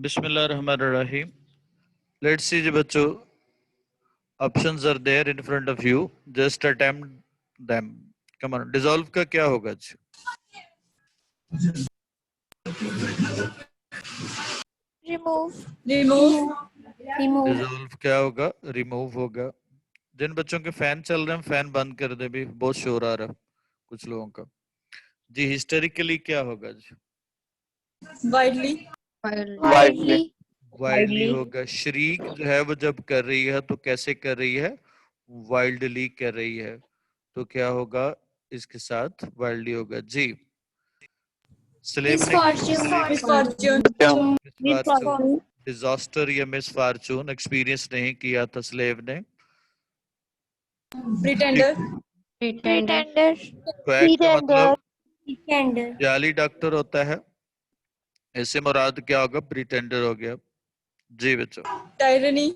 Bismillahirrahmanirrahim. Let's see जी बच्चों, options are there in front of you. Just attempt them. Come on. Dissolve का क्या होगा जी? remove Dissolve क्या होगा? Remove होगा. जिन बच्चों के फैन चल रहे हैं फैन बंद कर दे, भी बहुत शोर आ रहा है कुछ लोगों का जी. हिस्टेरिकली क्या होगा जी? वाइल्डली होगा. श्रीक जो है वो जब कर रही है तो कैसे कर रही है? वाइल्डली कर रही है. तो क्या होगा इसके साथ? वाइल्डली होगा जी. स्लेव ने डिजास्टर या मिस फॉर्चून एक्सपीरियंस नहीं किया था स्लेव ने. pretender क्वैक का मतलब जाली डॉक्टर होता है. ऐसे मुराद क्या होगा? प्रिटेंडर हो गया जी बच्चों. tyranny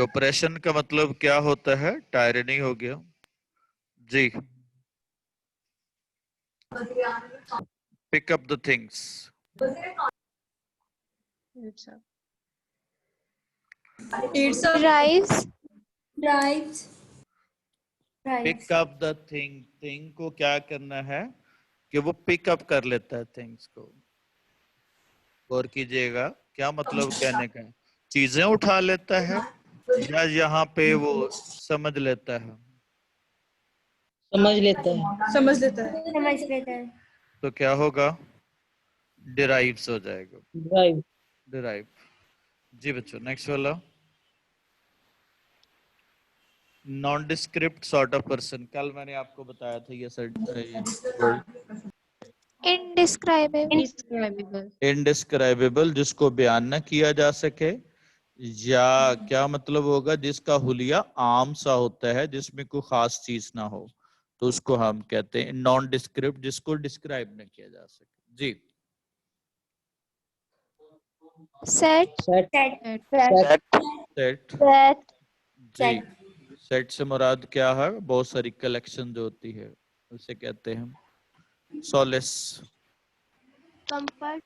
ऑपरेशन का मतलब क्या होता है? टायरनी हो गया जी. Pick up the things. drives pick up the thing. Thing को क्या करना है कि वो पिक अप कर लेता है थिंग्स को. गौर कीजिएगा क्या मतलब कहने का है? चीजें उठा लेता है या यहाँ पे वो समझ लेता है? समझ लेता है तो क्या होगा? डिराइव्स हो जाएगा. डिराइव जी बच्चों. नेक्स्ट वाला. Non describe sort of person. कल मैंने आपको बताया था ये वर्ड. इनडिस्क्राइबेबल जिसको बयान न किया जा सके, या क्या मतलब होगा? जिसका हुलिया आम सा होता है, जिसमें कोई खास चीज ना हो, तो उसको हम कहते हैं नॉन डिस्क्रिप्ट, जिसको डिस्क्राइब न किया जा सके जी. set जी. सेट से मुराद क्या है? बहुत सारी कलेक्शन जो होती है उसे कहते हैं सोलेस. comfort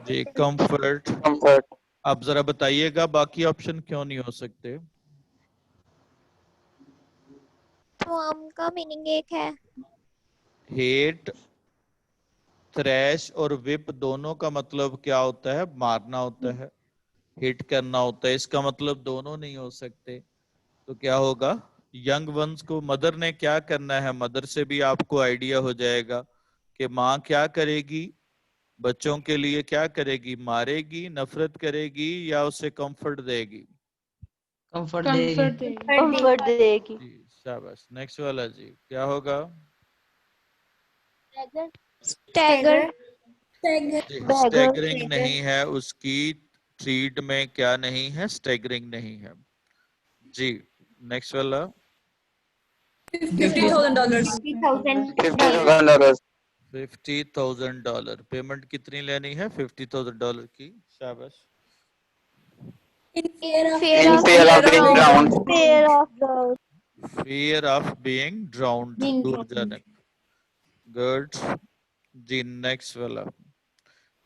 जी. कंफर्ट. अब जरा बताइएगा बाकी ऑप्शन क्यों नहीं हो सकते? तो आम का मीनिंग एक है. हेट, थ्रैश और विप दोनों का मतलब क्या होता है? मारना होता है, हिट करना होता है. इसका मतलब दोनों नहीं हो सकते. तो क्या होगा? यंग वंस को मदर ने क्या करना है? मदर से भी आपको आइडिया हो जाएगा कि माँ क्या करेगी बच्चों के लिए. क्या करेगी? मारेगी, नफरत करेगी, या उसे कंफर्ट देगी? कंफर्ट देगी. जी शाबाश. नेक्स्ट वाला जी क्या होगा? स्टैगरिंग नहीं है उसकी. ट्रीट में क्या नहीं है? स्टैगरिंग नहीं है जी. नेक्स्ट वाला. $50,000. पेमेंट कितनी लेनी है? $50,000 की. शाबाश. Fear of being ड्राउन्ड. डूब जाने. गुड जी. नेक्स्ट वाला.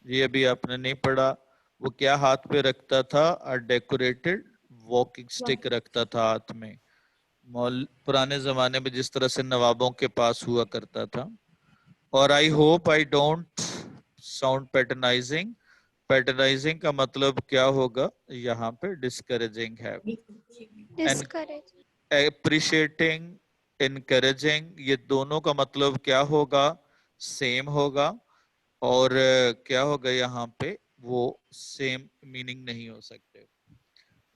ये भी आपने नहीं पढ़ा. वो क्या हाथ पे रखता था? डेकोरेटेड वॉकिंग स्टिक रखता था हाथ में. पुराने जमाने में जिस तरह से नवाबों के पास हुआ करता था. और I hope I don't sound patronising. Patronising का मतलब क्या होगा? यहाँ पे डिस्करेजिंग है. एप्रिशिएटिंग, इनकरेजिंग, ये दोनों का मतलब क्या होगा? सेम होगा. और क्या होगा यहाँ पे? वो सेम मीनिंग नहीं हो सकते.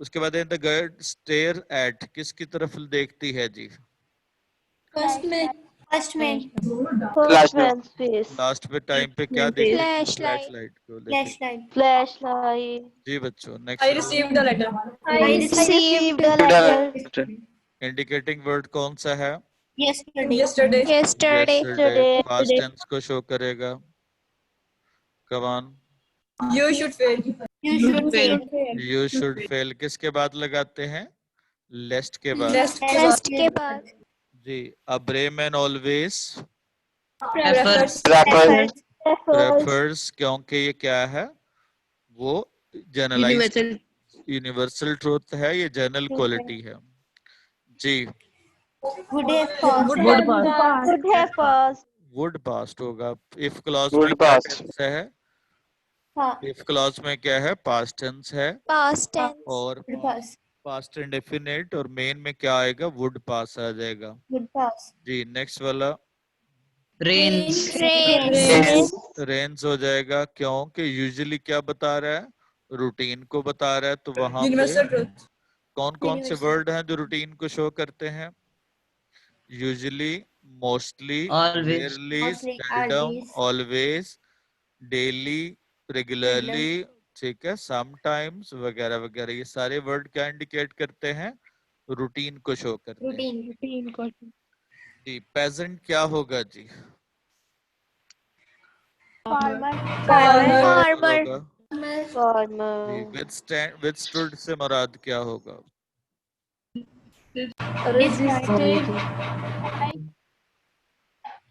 उसके बाद द गर्ल स्टेयर एट. किसकी तरफ देखती है जी? लास्ट पे टाइम पे क्या देखती है? फ्लैशलाइट को देखती. जी बच्चों. नेक्स्ट. इंडिकेटिंग वर्ड कौन सा है? yesterday पास्ट टेंस को शो करेगा. Come on. you should fail you should fail किसके बाद लगाते हैं? लेस्ट के बाद. टेस्ट के बाद. जी. A brave man always prefers, क्योंकि ये क्या है, वो जनरलाइज यूनिवर्सल ट्रूथ है, ये जनरल क्वालिटी है। जी Would have passed. Would pass. Would have passed. Would past होगा। इफ क्लॉज में Would क्या pass. टेंस है, हाँ, इफ क्लॉज में क्या है, पास्ट टेंस है, Past tense. और would pass. पास्ट इंडेफिनिट, और मेन में क्या आएगा, वुड पास आ जाएगा। Would pass. जी नेक्स्ट वाला Rains. Rains. रेंज हो जाएगा, क्योंकि यूजुअली क्या बता रहा है, रूटीन को बता रहा है, तो वहां Universal पे truth. कौन कौन से Universal. वर्ड हैं जो रूटीन को शो करते हैं, usually, mostly, Always. Rarely, Mostly, seldom, always. Always, daily, regularly, ठीक है, समटाइम्स वगैरह वगैरह, ये सारे वर्ड क्या इंडिकेट करते हैं, रूटीन को शो करते हैं। Routine. जी पेजेंट क्या होगा जी, Farmer. Farmer. होगा जी, Farmer. विथस्टूड से मुराद क्या होगा, Resisted.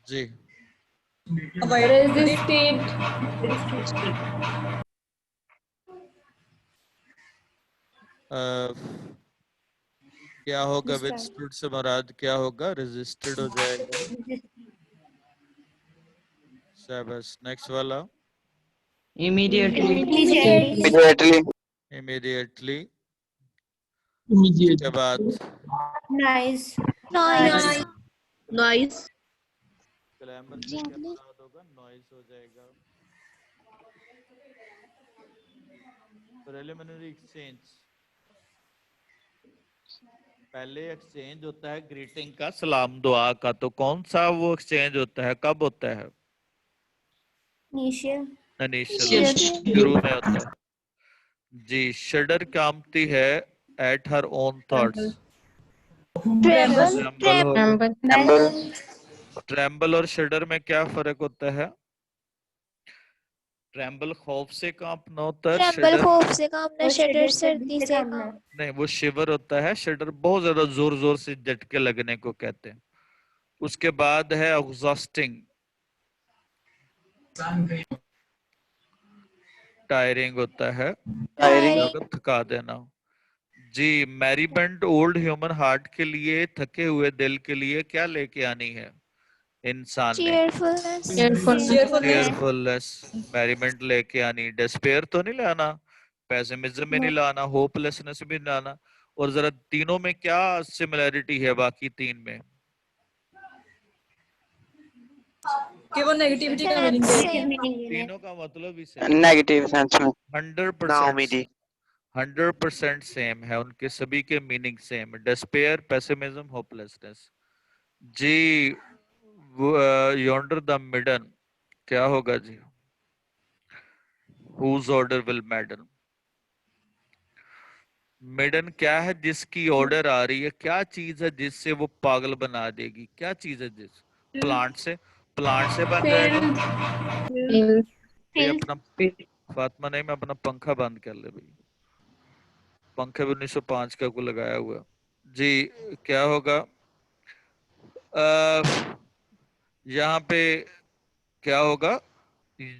जी Resisted. क्या होगा, Resisted. विथस्टूड से मुराद क्या होगा, रेजिस्टेड हो जाएगा। शाबाश, नेक्स्ट वाला Immediately. Immediately. Immediately, Immediate. के बाद Nice. Noise. Noise. ग्लैमर से क्या मुराद होगा, नॉइज हो जाएगा। प्रिलिमिनरी एक्सचेंज, पहले एक्सचेंज होता है ग्रीटिंग का, सलाम दुआ का, तो कौन सा वो एक्सचेंज होता है, कब होता है, Initial. इनिशियल, शुरू में होता है। जी शडर कामती है at her own thoughts, tremble और शडर में क्या फर्क होता है, ट्रेम्बल खौफ से कांपना होता है, Tremble शडर खौफ से कांपना, shudder सर्दी से कांपना। नहीं, वो शिवर होता है, शडर बहुत ज्यादा जोर जोर से झटके लगने को कहते हैं। उसके बाद है एग्जॉस्टिंग, टायरिंग होता है, Tiring. थका देना। जी मैरीबेंट ओल्ड ह्यूमन हार्ट के लिए, थके हुए दिल के लिए क्या लेके आनी है इंसान ने, Cheerfulness. चीयरफुलनेस, मैरीबेंट लेके आनी, डिस्पेयर तो नहीं लाना, पेसिमिज्म भी नहीं लाना, होपलेसनेस भी नहीं लाना। और जरा तीनों में क्या सिमिलैरिटी है बाकी तीन में, कि वो नेगेटिविटी का मीनिंग Same. तीनों का मतलब ही सेम, Negative sense में. 100% 100% सेम है, उनके सभी के मीनिंग सेम है, डिस्पेयर, पेसिमिज्म, होपलेसनेस। जी यॉन्डर द मिडन क्या होगा जी, whose order will madden, midden क्या है, जिसकी ऑर्डर आ रही है, क्या चीज है जिससे वो पागल बना देगी, क्या चीज है जिस, प्लांट से बन जाएगा। ये अपना फातिमा नहीं, मैं अपना पंखा बंद कर ले भाई, पंखे भी 1905 का को लगाया हुआ। जी क्या होगा, यहाँ पे क्या होगा,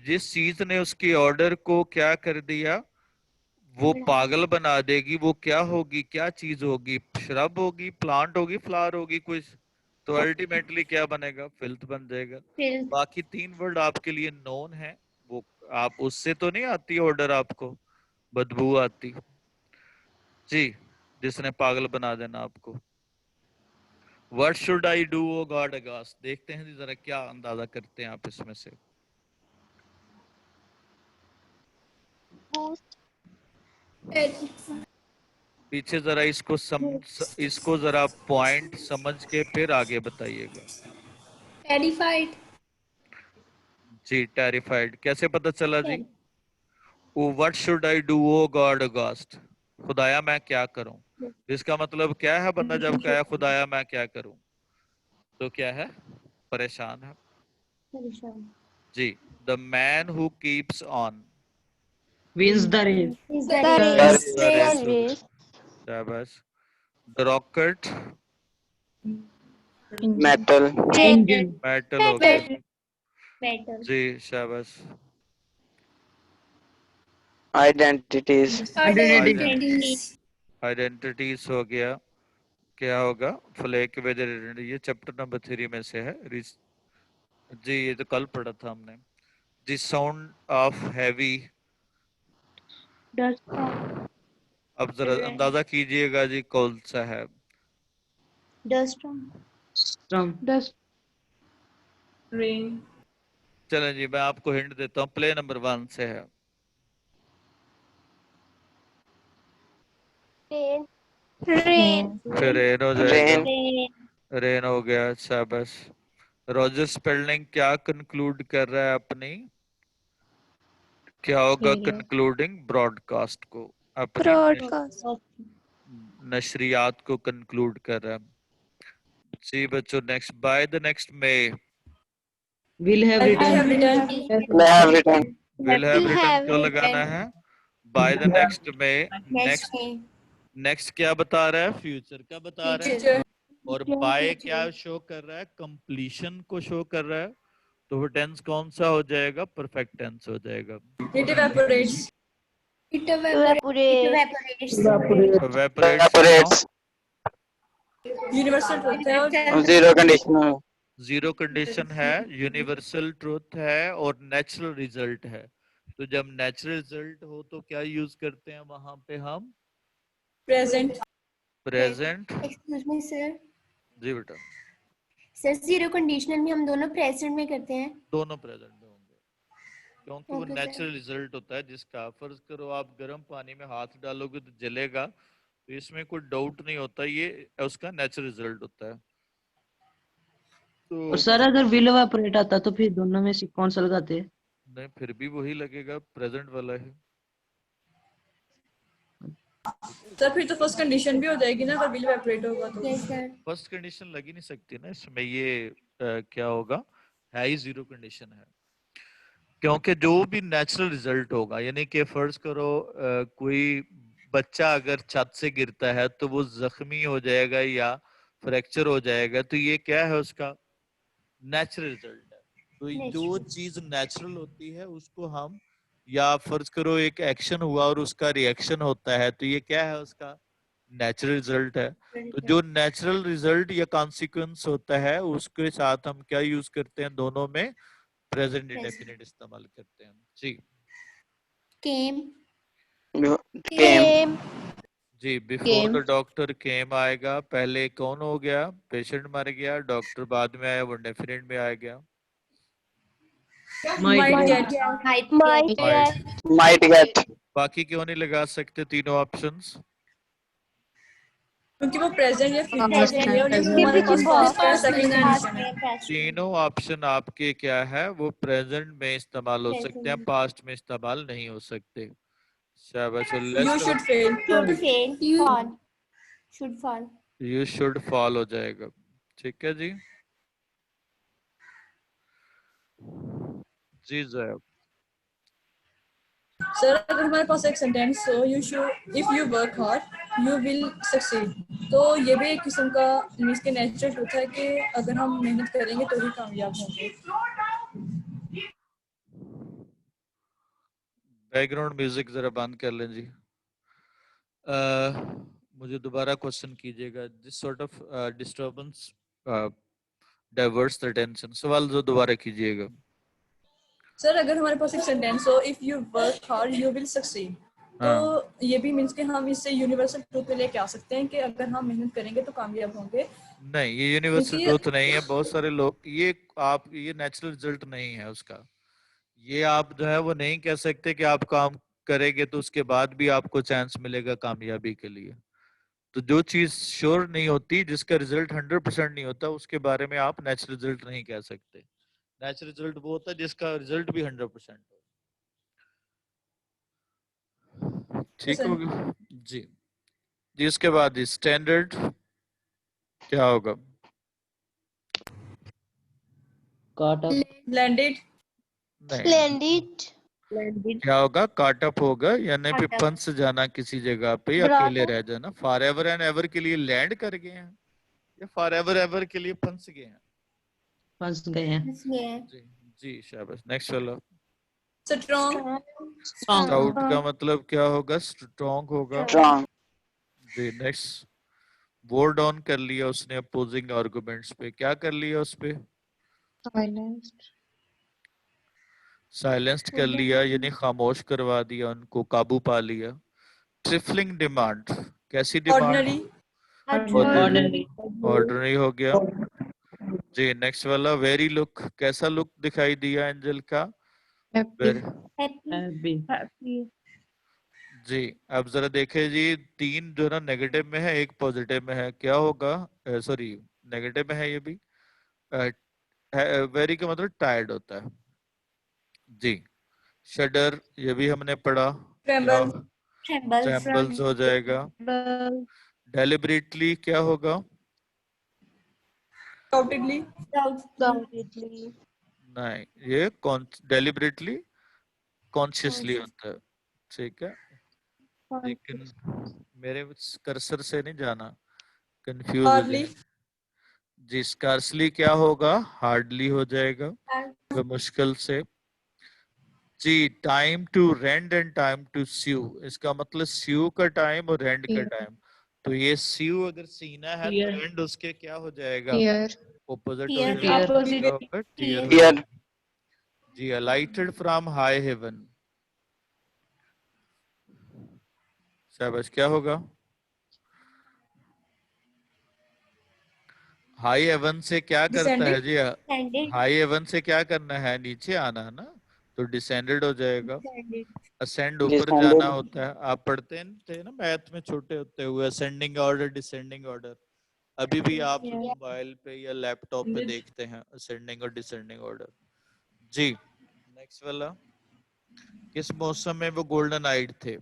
जिस चीज ने उसकी ऑर्डर को क्या कर दिया, वो पागल बना देगी, वो क्या होगी, क्या चीज होगी, शरब होगी, प्लांट होगी, फ्लावर होगी कुछ, तो अल्टीमेटली क्या बनेगा, फिल्थ बन जाएगा। बाकी तीन वर्ड आपके लिए नोन है, वो आप उससे तो नहीं आती ऑर्डर, आपको बदबू आती जी, जिसने पागल बना देना आपको। What should I do, O God aghast? देखते हैं जी जरा क्या अंदाजा करते हैं आप इसमें से। पीछे जरा इसको जरा पॉइंट समझ के फिर आगे बताइएगा। Terrified. जी टेरिफाइड कैसे पता चला जी, What should I do, O God aghast? खुदाया मैं क्या करूं, इसका मतलब क्या है, बंदा जब कहे खुदाया मैं क्या करूं, तो क्या है, परेशान है। जी the man who keeps on Wins the race. The race. शाबाश, the rocket Metal. Engine. Metal हो गया, better. जी शाबाश। Identities. Identities. आइडेंटिटीज हो गया। क्या होगा? फ्लैग के वजह, ये चैप्टर नंबर 3 में से है। जी ये तो कल पढ़ा था हमने। The sound of heavy. Dust. अब जरा अंदाजा कीजिएगा जी कौन सा है। Dust. Storm. Dust. Rain. चलें जी मैं आपको हिंट देता हूँ, प्ले नंबर 1 से है। Rain. Rain. फिर रेन हो जाएगा। Rain. Rain. रेन हो गया, शाबाश। रॉजर स्पेलिंग क्या कंक्लूड कर रहा है अपनी? क्या होगा कंक्लूडिंग? ब्रॉडकास्ट को, अपनी Broadcast. नशरियात को कंक्लूड कर रहा है। जी बच्चों next, by the next May. Will have I written. have written. May have written. Will have Will written have क्यों लगाना written. है? By the next May. Next next day. Next क्या बता रहा है? फ्यूचर क्या बता रहा है? Future. और बाय क्या शो कर रहा है? कंप्लीशन को शो कर रहा है। तो वो टेंस कौन सा हो जाएगा? परफेक्ट टेंस हो जाएगा। It evaporates. It evaporates. Evaporate. Evaporates Evaporates. Universal truth है और Zero conditional. जीरो कंडीशन है, यूनिवर्सल ट्रूथ है और नेचुरल रिजल्ट है। तो जब नेचुरल रिजल्ट हो तो क्या यूज करते हैं वहां पे हम? present. Present. Excuse me sir. जी बेटा। सर जीरो कंडीशनल में हम दोनों प्रेजेंट में करते हैं। दोनों प्रेजेंट में होंगे क्योंकि वो Okay, sir. नेचुरल रिजल्ट होता है जिसका, फर्ज करो आप गर्म पानी में हाथ डालोगे तो जलेगा, तो इसमें कोई डाउट नहीं होता, ये उसका नेचुरल रिजल्ट होता है। तो और सर अगर will evaporate आता तो फिर दोनों में से कौन सा लगाते? नहीं, फिर भी वही लगेगा, प्रेजेंट वाला है। सर फिर तो फर्स्ट कंडीशन भी हो जाएगी ना अगर will evaporate होगा तो। Yes sir. फर्स्ट कंडीशन लगी नहीं सकती ना इसमें, ये क्या होगा? है ही जीरो कंडीशन है। क्योंकि जो भी नेचुरल रिजल्ट होगा, यानी कि फर्ज करो कोई बच्चा अगर छत से गिरता है तो वो जख्मी हो जाएगा या फ्रैक्चर हो जाएगा, तो ये क्या है? उसका नेचुरल रिजल्ट है। तो जो चीज नेचुरल होती है उसको हम, या फर्ज करो एक एक्शन हुआ और उसका रिएक्शन होता है, तो ये क्या है? उसका नेचुरल रिजल्ट है। तो जो नेचुरल रिजल्ट या कॉन्सिक्वेंस होता है उसके साथ हम क्या यूज करते हैं? दोनों में प्रेजेंट इंडेफिनिट इस्तेमाल करते हैं। जी केम। Came. जी, बिफोर द डॉक्टर केम आएगा, पहले कौन हो गया? पेशेंट मर गया, डॉक्टर बाद में आया, वो डेफिनेट में आ गया। Might get. Might Might. Might get. बाकी क्यों नहीं लगा सकते तीनों ऑप्शंस? क्योंकि वो present या future Past के लिए और ये tense. हमारे पास Past past second condition है। तीनों ऑप्शन आपके क्या है? वो प्रेजेंट में इस्तेमाल हो सकते हैं, पास्ट में इस्तेमाल नहीं हो सकते। शाबाश। You should fail. Should fail. Fall. Should fall. You should fall हो जाएगा। ठीक है जी। जी जैब। सर अगर हमारे पास एक सेंटेंस हो you should if you work hard you will succeed, तो ये भी एक किस्म का मीन्स के नेचुरल ट्रूथ है कि अगर हम मेहनत करेंगे तो ही कामयाब होंगे। बैकग्राउंड म्यूजिक जरा बंद कर लें जी। मुझे दोबारा क्वेश्चन कीजिएगा। This sort of disturbance diverts the attention. सवाल जो दोबारा कीजिएगा। सर अगर हमारे पास एक सेंटेंस हो if you work hard you will succeed, तो ये भी मीन्स कि हम इससे यूनिवर्सल ट्रूथ पे लेके आ सकते हैं कि अगर हम मेहनत करेंगे तो कामयाब होंगे। नहीं, ये यूनिवर्सल ट्रूथ नहीं है। बहुत सारे लोग ये नेचुरल रिजल्ट नहीं है उसका। ये आप जो है वो नहीं कह सकते कि आप काम करेंगे तो उसके बाद भी आपको चांस मिलेगा कामयाबी के लिए। तो जो चीज श्योर नहीं होती, जिसका रिजल्ट 100% नहीं होता, उसके बारे में आप नेचुरल रिजल्ट नहीं कह सकते। नेचुरल रिजल्ट वो होता है जिसका रिजल्ट भी 100% हो। ठीक हो गया जी। जी इसके बाद स्टैंडर्ड क्या होगा? Caught up. Blended. नहीं, Splendid. क्या होगा? काट अप होगा, यानी फिर फंस जाना किसी जगह पे या Bravo. अकेले रह जाना। फॉर एवर एंड एवर के लिए लैंड कर गए हैं या फॉर एवर एवर के लिए फंस गए हैं? फंस गए हैं। जी जी शाबाश। नेक्स्ट वाला। strong, स्टाउट का मतलब क्या होगा? स्ट्रॉन्ग होगा। Strong. जी नेक्स्ट। वोर डाउन कर लिया उसने अपोजिंग आर्गुमेंट्स पे। क्या कर लिया उस पे? साइलेंस्ड कर लिया, यानी खामोश करवा दिया, उनको काबू पा लिया। ट्रिफलिंग डिमांड, कैसी डिमांड? ordinary, ऑर्डिनरी ऑर्डिनरी हो गया। जी नेक्स्ट वाला। वेरी लुक, कैसा लुक दिखाई दिया एंजल का? वेरी। हैप्पी जी अब जरा देखे जी, 3 जो है ना नेगेटिव में है, 1 पॉजिटिव में है, क्या होगा? सॉरी नेगेटिव में है ये भी। वेरी का मतलब टायर्ड होता है। जी। शडर, ये भी हमने पढ़ा। क्या? tremble, ट्रेम्बल ट्रेम्बल्स हो जाएगा। डेलिबरेटली क्या होगा? doubtedly, नहीं, ये डेलिबरेटली कॉन्शियसली होता है। ठीक है, लेकिन मेरे कर्सर से नहीं जाना, कंफ्यूज हो hardly, जाए। जी स्कार्सली क्या होगा? हार्डली हो जाएगा, तो मुश्किल से। जी time to rend and time to sue, इसका मतलब स्यू का टाइम और रेंड का टाइम। तो ये स्यू अगर सीना है तो रेंड उसके क्या हो जाएगा? ऑपोजिट हो Tear. जाएगा। Opposite. क्या होगा? टीयर हो Here. जाएगा। जी अलाइटेड फ्रॉम हाई हेवन, शाबाश। क्या होगा? हाई हेवन से क्या करता है जी? Descended. हाई हेवन से क्या करना है? नीचे आना है ना, तो डिसेंडेड हो जाएगा। Descended. असेंड ऊपर Descended. जाना होता है। आप पढ़ते थे ना मैथ में छोटे होते हुए, असेंडिंग ऑर्डर डिसेंडिंग ऑर्डर। अभी भी आप मोबाइल पे या लैपटॉप पे देखते हैं असेंडिंग और डिसेंडिंग ऑर्डर। जी नेक्स्ट वाला। किस मौसम में वो गोल्डन आइड थे?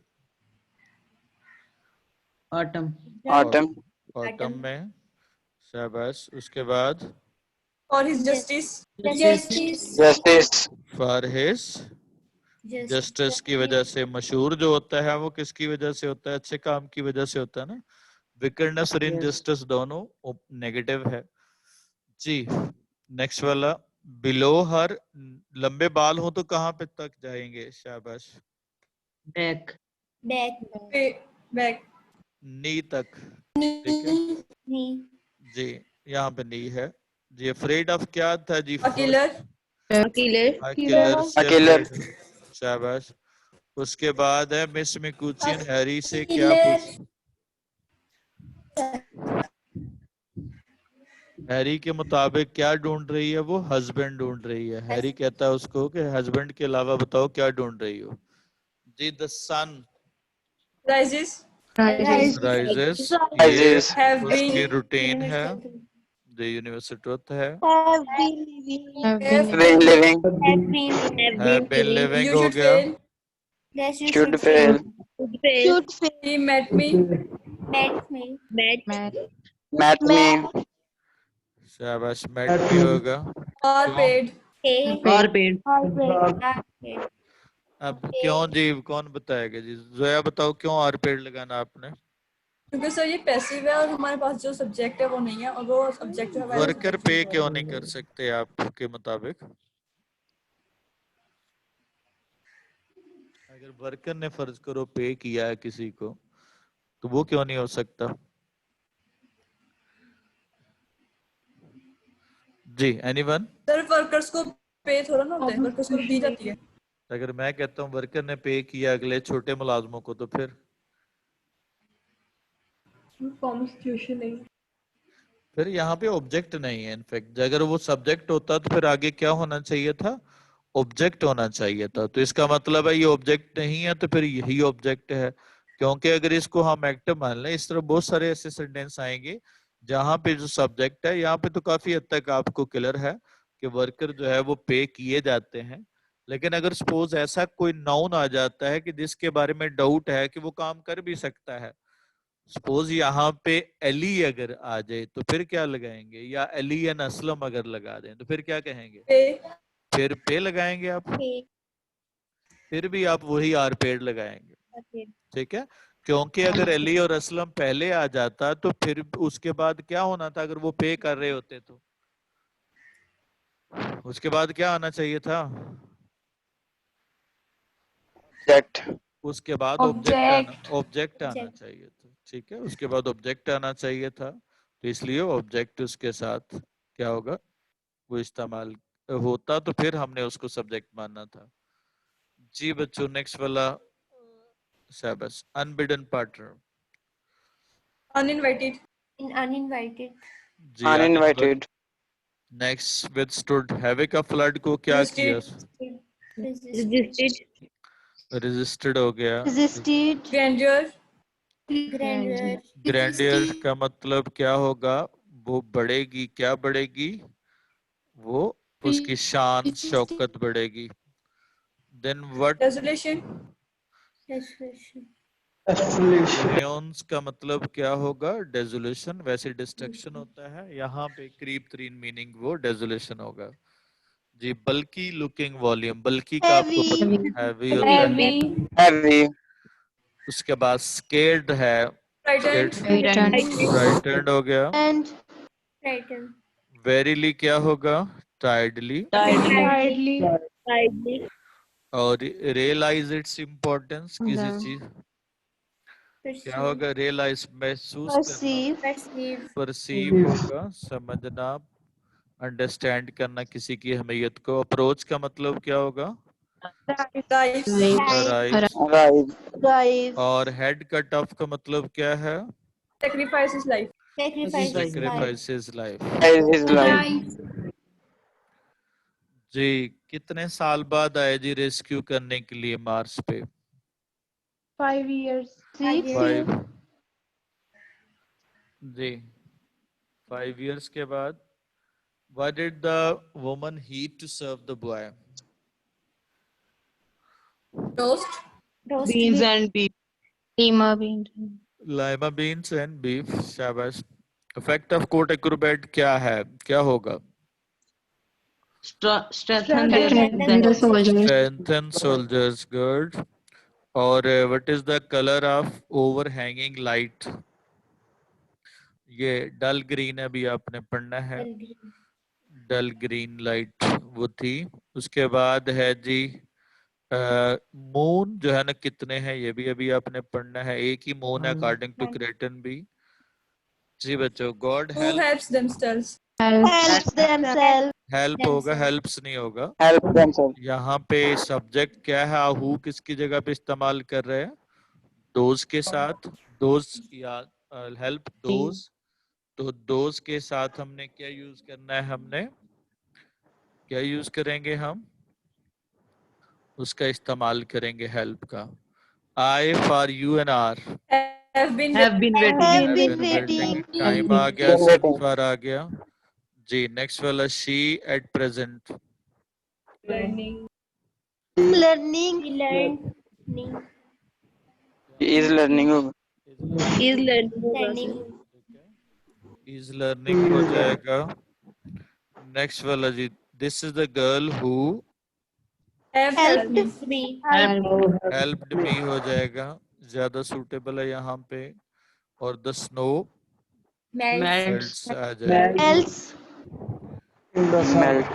Autumn Autumn. ऑटम में, शाबाश। उसके बाद for his justice, Justice. Justice. For his justice की वजह से। मशहूर जो होता है वो किसकी वजह से होता है? अच्छे काम की वजह से होता है ना। विकर्डनेस और इनजस्टिस दोनों नेगेटिव है। जी नेक्स्ट वाला। बिलो हर, लंबे बाल हो तो कहाँ पे तक जाएंगे? शाबाश। Back Back. back, नी तक, ठीक है। Knee. जी यहाँ पे नी है। जी अफ्रेड ऑफ क्या था जी? a killer, किलर से A killer. afraid। शाबाश। उसके बाद है मिस मिकुचिन हैरी से क्या पूछ? हैरी के मुताबिक क्या ढूंढ रही है वो? हस्बैंड ढूंढ रही है। हैरी कहता है उसको कि हस्बैंड के अलावा बताओ क्या ढूंढ रही हो? जी द सन rises, राइजेस, ये Rises. have उसकी been, रूटीन है। जो यूनिवर्सल ट्रुथ है। have Been living. Have been living you हो should गया। fail, Yes, you Should should fail. he met me, Met me. Met me. शाबाश। Met भी होगा। are paid, Pay. और पेड Paid. अब क्यों जी? कौन बताएगा जी? जोया बताओ क्यों आर पेड़ लगाना आपने? क्योंकि सर ये पैसिव है और हमारे पास जो सब्जेक्ट है वो नहीं है, और वो सब्जेक्ट जो है हमारे वर्कर पे क्यों नहीं कर सकते आपके मुताबिक? अगर वर्कर ने फर्ज करो पे किया है किसी को, तो वो क्यों नहीं हो सकता? जी एनीवन? सर वर्कर्स को पे थोड़ा ना होता है, वर्कर्स को दी जाती है। अगर मैं कहता हूँ वर्कर ने पे किया अगले छोटे मुलाजमों को, तो फिर यहाँ पे ऑब्जेक्ट नहीं है। इनफैक्ट अगर वो सब्जेक्ट होता तो फिर आगे क्या होना चाहिए था? ऑब्जेक्ट होना चाहिए था। तो इसका मतलब है ये ऑब्जेक्ट नहीं है, तो फिर यही ऑब्जेक्ट है। क्योंकि अगर इसको हम एक्टिव मान लें, इस तरह बहुत सारे ऐसे सेंटेंस आएंगे जहां पे जो सब्जेक्ट है, यहाँ पे तो काफी हद तक आपको क्लियर है कि वर्कर जो है वो पे किए जाते हैं। लेकिन अगर सपोज ऐसा कोई नाउन आ जाता है कि जिसके बारे में डाउट है कि वो काम कर भी सकता है, सपोज यहाँ पे अली अगर आ जाए तो फिर क्या लगाएंगे? या अली एन असलम अगर लगा दें तो फिर क्या कहेंगे? पे फिर पे लगाएंगे आप। Pay. फिर भी आप वही आर पेड़ लगाएंगे, Okay. ठीक है। क्योंकि अगर अली और असलम पहले आ जाता तो फिर उसके बाद क्या होना था? अगर वो पे कर रहे होते तो उसके बाद क्या आना चाहिए था? Object. उसके बाद ऑब्जेक्ट Object. आना Object. चाहिए था, ठीक है, उसके बाद ऑब्जेक्ट आना चाहिए था, तो इसलिए ऑब्जेक्ट उसके साथ क्या होगा, वो इस्तेमाल होता, तो फिर हमने उसको सब्जेक्ट मानना था। जी बच्चों, नेक्स्ट वाला शाबाश, अनबिडन पार्टनर। Uninvited. Uninvited. जी Uninvited. Next withstood havoc of flood को क्या किया? Resisted. रेजिस्टेड हो गया। Resisted. Grandeur. Grandeur. ग्रैंडियर का मतलब क्या होगा, वो बढ़ेगी, क्या बढ़ेगी, वो उसकी शान शौकत बढ़ेगी। Then what? Desolation. Desolation. रेयंस का मतलब क्या होगा, डेजोलेशन, वैसे डिस्ट्रक्शन होता है, यहाँ पे करीब तरीन मीनिंग वो डेजोलेशन होगा। जी बल्कि लुकिंग वॉल्यूम, बल्कि का आपको Heavy. हैवी होता है। Heavy. Heavy. उसके बाद स्केर्ड है, Frightened. फ्राइटेंड हो गया। And Frightened. वेरीली क्या होगा, टाइडली। tidily. और रियलाइज इट्स इम्पोर्टेंस, किसी चीज क्या होगा, रियलाइज महसूस करना, Perceive. Perceive. परसीव होगा, समझना, अंडरस्टैंड करना किसी की अहमियत को। अप्रोच का मतलब क्या होगा, Rise. राइज। Rise. Rise. और हेड कट ऑफ का मतलब क्या है, Sacrifices life. Sacrifice his life. Sacrifices life. Rise his life. जी कितने साल बाद आए जी रेस्क्यू करने के लिए मार्स पे? 5 years. 6 फाइव। years. जी 5 years के बाद। What did the woman heat to serve the boy? Roast. Roast beans beef. and beef. Lima beans. Lima beans and beef, शाबाश। Effect of court acrobat क्या है, क्या होगा? Strengthen Strengthen the soldiers. Strengthen soldiers, good. और what is the color of overhanging light? ये डल green अभी आपने पढ़ना है, डल ग्रीन लाइट वो थी। उसके बाद है जी मून जो है ना, कितने हैं ये भी अभी आपने पढ़ना है, एक ही मून है अकॉर्डिंग टू क्रेटन भी। जी बच्चों, God Who help, helps themselves. Helps themselves. Help होगा, हेल्प्स नहीं होगा। Help themselves. यहाँ पे सब्जेक्ट क्या है, हु किसकी जगह पे इस्तेमाल कर रहे हैं, दोज के साथ, दोज या हेल्प दोज, तो दोज के साथ हमने क्या यूज करना है, हमने क्या यूज करेंगे, हम उसका इस्तेमाल करेंगे हेल्प का। I for you and are, Have been Have been waiting. Have been waiting. Time आ गया, Been सिंस waiting. फॉर आ गया। जी नेक्स्ट वाला, she at present. learning. Learning. Learning. He is learning. Is learning. Is learning हो जाएगा। Next वाला जी, this is the girl who Have helped me. Me. Helped me हो जाएगा, ज्यादा सूटेबल है यहाँ पे। और द स्नो Melts. मेल्ट्स आ जाएगा। Else. Melt.